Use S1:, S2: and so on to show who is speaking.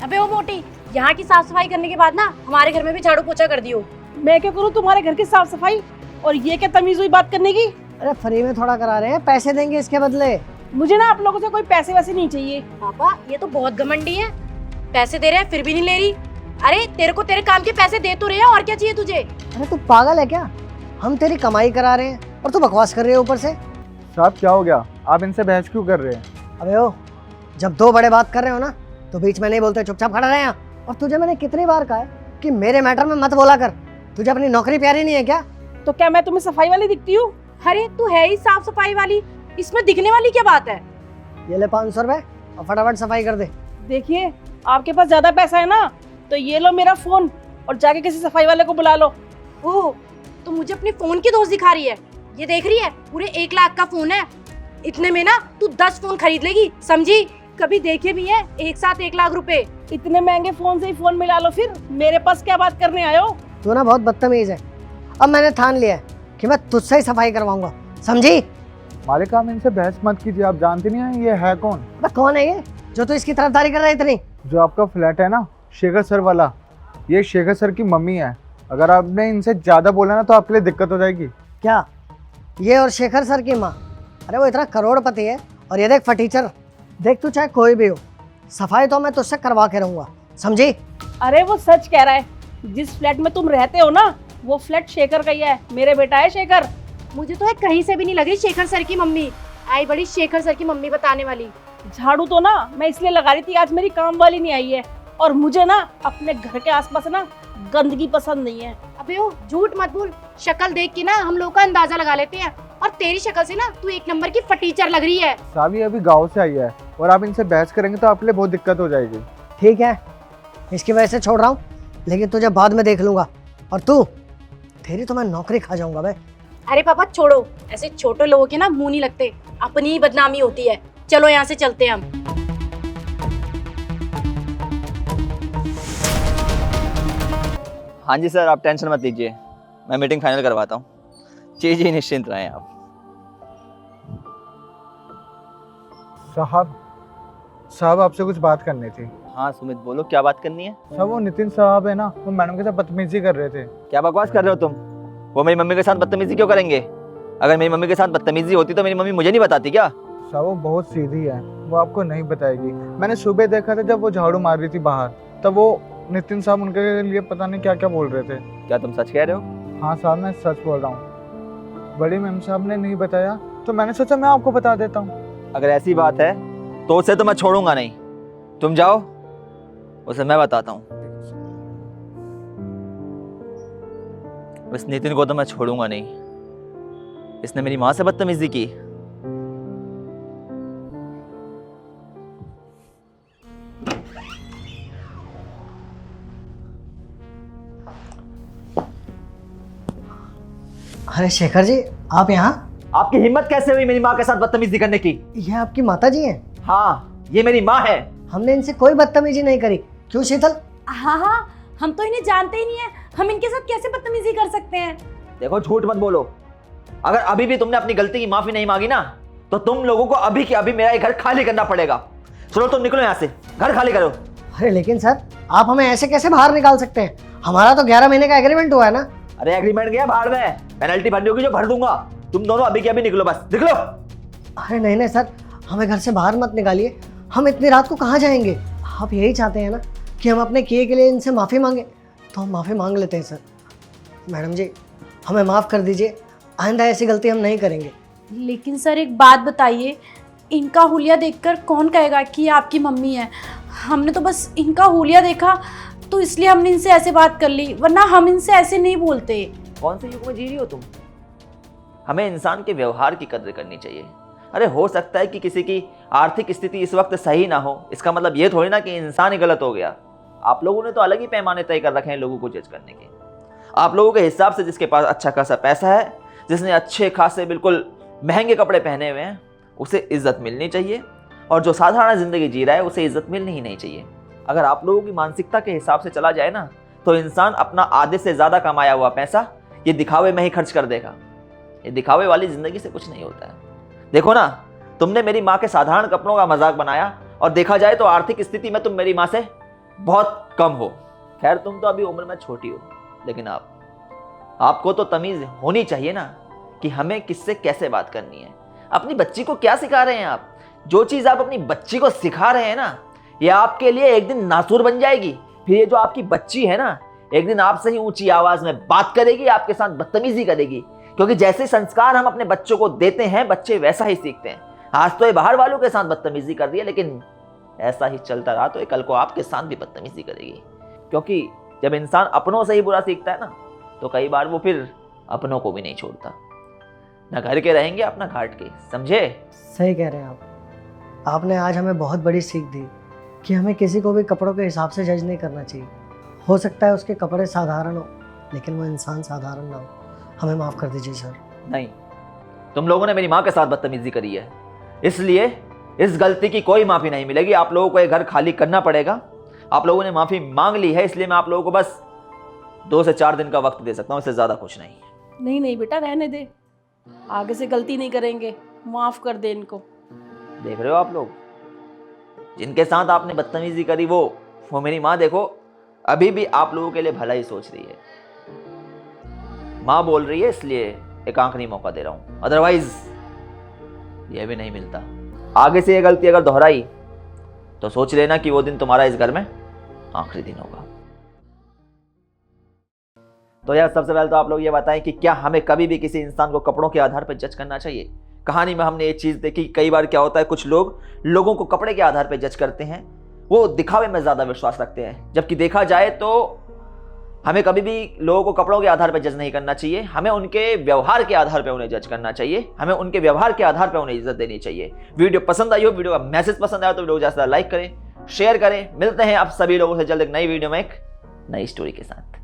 S1: अबे वो मोटी, यहाँ की साफ सफाई करने के बाद ना हमारे घर में भी झाड़ू पोछा कर दियो।
S2: मैं क्या करूँ तुम्हारे घर की साफ सफाई, और ये क्या तमीज हुई बात करने की।
S3: अरे फ्री में थोड़ा करा रहे हैं, पैसे देंगे इसके बदले।
S2: मुझे ना आप लोगों से कोई पैसे वैसे नहीं चाहिए।
S1: पापा ये तो बहुत घमंडी है, पैसे दे रहे हैं फिर भी नहीं ले रही। अरे तेरे को तेरे काम के पैसे दे तो रहे हैं, और क्या चाहिए तुझे।
S3: अरे तू पागल है क्या? हम तेरी कमाई करा रहे हैं और तू बकवास कर रही है ऊपर से।
S4: साहब क्या हो गया, आप इनसे बहस क्यों कर रहे हैं?
S3: अबे ओ, जब दो बड़े बात कर रहे हो ना तो बीच में नहीं बोलते, चुपचाप खड़ा रहे यहाँ। और तुझे मैंने कितनी बार कहा है कि मेरे मैटर में मत बोला कर। तुझे अपनी नौकरी प्यारी नहीं है क्या?
S2: तो क्या मैं तुम्हें सफाई वाली दिखती हूँ?
S1: अरे तू है ही साफ सफाई वाली, इसमें दिखने वाली क्या बात है।
S3: ये ले 500 रुपए और फटाफट सफाई कर दे।
S2: देखिए आपके पास ज्यादा पैसा है ना, तो ये लो मेरा फोन और जाके किसी सफाई वाले को बुला लो।
S1: ओह, तो मुझे अपने फोन की दोस्त दिखा रही है। ये देख रही है, पूरे 1 लाख का फोन है। इतने में ना तू 10 फोन खरीद लेगी, समझी? कभी देखे भी है एक साथ 1 लाख रुपए।
S2: इतने महंगे फोन से ही फोन मिला लो, फिर मेरे पास क्या बात करने आए हो?
S3: तू ना बहुत बदतमीज है। अब मैंने ठान लिया है कि मैं तुझसे ही सफाई करवाऊंगा, समझी?
S4: मालिक आप इनसे बहस मत कीजिए, आप जानती नहीं है ये है कौन?
S3: अबे कौन है ये जो तू इसकी तरफदारी कर रहा है इतनी?
S4: जो आपका फ्लैट है ना, शेखर सर वाला, ये शेखर सर की मम्मी है। अगर आपने इनसे ज़्यादा बोला ना तो आपके लिए दिक्कत हो जाएगी।
S3: क्या ये और शेखर सर की माँ? अरे वो इतना करोड़पति है, और ये देख फटीचर। देख तू चाहे कोई भी हो, सफाई तो मैं तुझसे करवा के रहूंगा, समझी?
S2: अरे वो सच कह रहा है, जिस फ्लैट में तुम रहते हो ना वो फ्लैट शेखर का ही है, मेरे बेटा है शेखर।
S1: मुझे तो है कहीं से भी नहीं लग रही शेखर सर की मम्मी। आई बड़ी शेखर सर की मम्मी बताने वाली।
S2: झाड़ू तो ना मैं इसलिए लगा रही थी, आज मेरी काम वाली नहीं आई है, और मुझे ना अपने घर के आसपास ना गंदगी पसंद नहीं है।
S1: अबे ओ झूठ मत बोल, शक्ल देख के ना हम लोग का अंदाजा लगा लेते हैं, और तेरी शक्ल से ना तू 1 नंबर की फटीचर लग रही है।
S4: साहब ये अभी गाँव से आई है और आप इनसे बहस करेंगे तो आपके लिए बहुत दिक्कत हो जाएगी।
S3: ठीक है, इसकी वजह से छोड़ रहा हूँ, लेकिन तुझे बाद में देख लूंगा। और तू, तेरी तो मैं नौकरी खा जाऊंगा भाई।
S1: अरे पापा छोड़ो, ऐसे छोटे लोगों के ना मुंह नहीं लगते, अपनी ही बदनामी होती है। चलो यहाँ से चलते हैं हम।
S5: हाँ जी सर, आप टेंशन मत लीजिए, मैं मीटिंग फाइनल करवाता हूँ। जी निश्चिंत रहें आप।
S4: साहब आपसे कुछ बात करनी थी।
S5: हाँ सुमित बोलो, क्या बात करनी है?
S4: साहब वो नितिन साहब है ना, वो मैडम के साथ बदतमीजी कर रहे थे।
S5: क्या बकवास कर रहे हो तुम? वो मेरी मम्मी के साथ बदतमीजी क्यों करेंगे? अगर मेरी मम्मी के साथ बदतमीजी होती तो मेरी मम्मी मुझे नहीं बताती क्या?
S4: साहब वो बहुत सीधी है, वो आपको नहीं बताएगी। मैंने सुबह देखा था जब वो झाड़ू मार रही थी बाहर, तब वो नितिन साहब उनके लिए पता नहीं क्या क्या बोल रहे थे।
S5: क्या तुम सच कह रहे हो?
S4: हाँ साहब मैं सच बोल रहा हूँ। बड़ी मैम साहब ने नहीं बताया तो मैंने सोचा मैं आपको बता देता हूँ।
S5: अगर ऐसी बात है तो उसे तो मैं छोड़ूंगा नहीं। तुम जाओ, उसे मैं बताता हूँ। इस नितिन को तो मैं छोड़ूंगा नहीं, इसने मेरी माँ से बदतमीजी की।
S3: अरे शेखर जी, आप यहाँ?
S5: आपकी हिम्मत कैसे हुई मेरी माँ के साथ बदतमीजी करने की?
S3: ये आपकी माता जी हैं?
S5: हाँ, ये मेरी माँ है।
S3: हमने इनसे कोई बदतमीजी नहीं करी, क्यों शीतल?
S1: हाँ, हम तो इन्हें जानते ही नहीं है, हम इनके साथ कैसे बदतमीजी कर सकते हैं।
S5: देखो झूठ मत बोलो, अगर अभी भी तुमने अपनी गलती की माफी नहीं मांगी ना तो तुम लोगों को अभी के अभी मेरा ये घर खाली करना पड़ेगा। चलो तुम निकलो यहाँ से, घर खाली करो।
S3: अरे लेकिन सर, आप हमें ऐसे कैसे बाहर निकाल सकते हैं? हमारा तो 11 महीने का एग्रीमेंट हुआ है ना।
S5: अरे एग्रीमेंट गया बाहर में, पेनल्टी भरनी होगी जो भर दूंगा। तुम दोनों अभी के अभी निकलो, बस निकलो।
S3: अरे नहीं नहीं सर, हमें घर से बाहर मत निकालिए। हम इतनी रात को कहाँ जाएंगे? आप यही चाहते हैं ना कि हम अपने किए के लिए इनसे माफ़ी मांगे, तो हम माफ़ी मांग लेते हैं सर। मैडम जी हमें माफ़ कर दीजिए, आइंदा ऐसी गलती हम नहीं करेंगे।
S1: लेकिन सर एक बात बताइए, इनका हुलिया देखकर कौन कहेगा कि ये आपकी मम्मी है? हमने तो बस इनका हुलिया देखा तो इसलिए हमने इनसे ऐसे बात कर ली, वरना हम इनसे ऐसे नहीं बोलते।
S5: कौन से युग में जी रही हो तुम? हमें इंसान के व्यवहार की कद्र करनी चाहिए। अरे हो सकता है कि किसी की आर्थिक स्थिति इस वक्त सही ना हो, इसका मतलब ये थोड़ी ना कि इंसान ही गलत हो गया। आप लोगों ने तो अलग ही पैमाने तय कर रखे हैं लोगों को जज करने के। आप लोगों के हिसाब से जिसके पास अच्छा खासा पैसा है, जिसने अच्छे खासे बिल्कुल महंगे कपड़े पहने हुए हैं, उसे इज्जत मिलनी चाहिए, और जो साधारण जिंदगी जी रहा है उसे इज्जत मिलनी ही नहीं चाहिए। अगर आप लोगों की मानसिकता के हिसाब से चला जाए ना तो इंसान अपना आधे से ज़्यादा कमाया हुआ पैसा ये दिखावे में ही खर्च कर देगा। ये दिखावे वाली ज़िंदगी से कुछ नहीं होता है। देखो ना, तुमने मेरी माँ के साधारण कपड़ों का मजाक बनाया, और देखा जाए तो आर्थिक स्थिति में तुम मेरी माँ से बहुत कम हो। खैर तुम तो अभी उम्र में छोटी हो, लेकिन आपको तो तमीज़ होनी चाहिए ना कि हमें किससे कैसे बात करनी है। अपनी बच्ची को क्या सिखा रहे हैं आप? जो चीज़ आप अपनी बच्ची को सिखा रहे हैं ना, ये आपके लिए एक दिन नासूर बन जाएगी। फिर ये जो आपकी बच्ची है ना, एक दिन आपसे ही ऊंची आवाज़ में बात करेगी, आपके साथ बदतमीजी करेगी। क्योंकि जैसे संस्कार हम अपने बच्चों को देते हैं, बच्चे वैसा ही सीखते हैं। आज तो ये बाहर वालों के साथ बदतमीजी कर रही है, लेकिन ऐसा ही चलता रहा तो ये कल को आपके साथ भी बदतमीजी करेगी। क्योंकि जब इंसान अपनों से ही बुरा सीखता है ना, तो कई बार वो फिर अपनों को भी नहीं छोड़ता। ना घर के रहेंगे अपना घाट के, समझे?
S3: सही कह रहे हैं आप। आपने आज हमें बहुत बड़ी सीख दी कि हमें किसी को भी कपड़ों के हिसाब से जज नहीं करना चाहिए। हो सकता है उसके कपड़े साधारण हो, लेकिन वो इंसान साधारण ना हो। हमें माफ़ कर दीजिए सर।
S5: नहीं, तुम लोगों ने मेरी माँ के साथ बदतमीजी करी है, इसलिए इस गलती की कोई माफ़ी नहीं मिलेगी। आप लोगों को ये घर खाली करना पड़ेगा। आप लोगों ने माफ़ी मांग ली है, इसलिए मैं आप लोगों को बस 2 से 4 दिन का वक्त दे सकता हूँ, इससे ज़्यादा कुछ नहीं।
S2: नहीं नहीं बेटा, रहने दे, आगे से गलती नहीं करेंगे, माफ कर दे इनको।
S5: देख रहे हो आप लोग, जिनके साथ आपने बदतमीजी करी वो मेरी माँ देखो अभी भी आप लोगों के लिए भला ही सोच रही है। माँ बोल रही है, इसलिए एक आखिरी मौका दे रहा हूँ, अदरवाइज ये भी नहीं मिलता। आगे से ये गलती अगर दोहराई तो सोच लेना कि वो दिन तुम्हारा इस घर में आखिरी दिन होगा। तो यार सबसे पहले तो आप लोग ये बताएं कि क्या हमें कभी भी किसी इंसान को कपड़ों के आधार पर जज करना चाहिए? कहानी में हमने ये चीज़ देखी, कई बार क्या होता है, कुछ लोग लोगों को कपड़े के आधार पर जज करते हैं, वो दिखावे में ज़्यादा विश्वास रखते हैं। जबकि देखा जाए तो हमें कभी भी लोगों को कपड़ों के आधार पर जज नहीं करना चाहिए, हमें उनके व्यवहार के आधार पर उन्हें जज करना चाहिए। हमें उनके व्यवहार के आधार पर उन्हें इज्जत देनी चाहिए। वीडियो पसंद आई हो, वीडियो का मैसेज पसंद आया तो वीडियो को ज़्यादा लाइक करें, शेयर करें। मिलते हैं आप सभी लोगों से जल्द एक नई वीडियो में एक नई स्टोरी के साथ।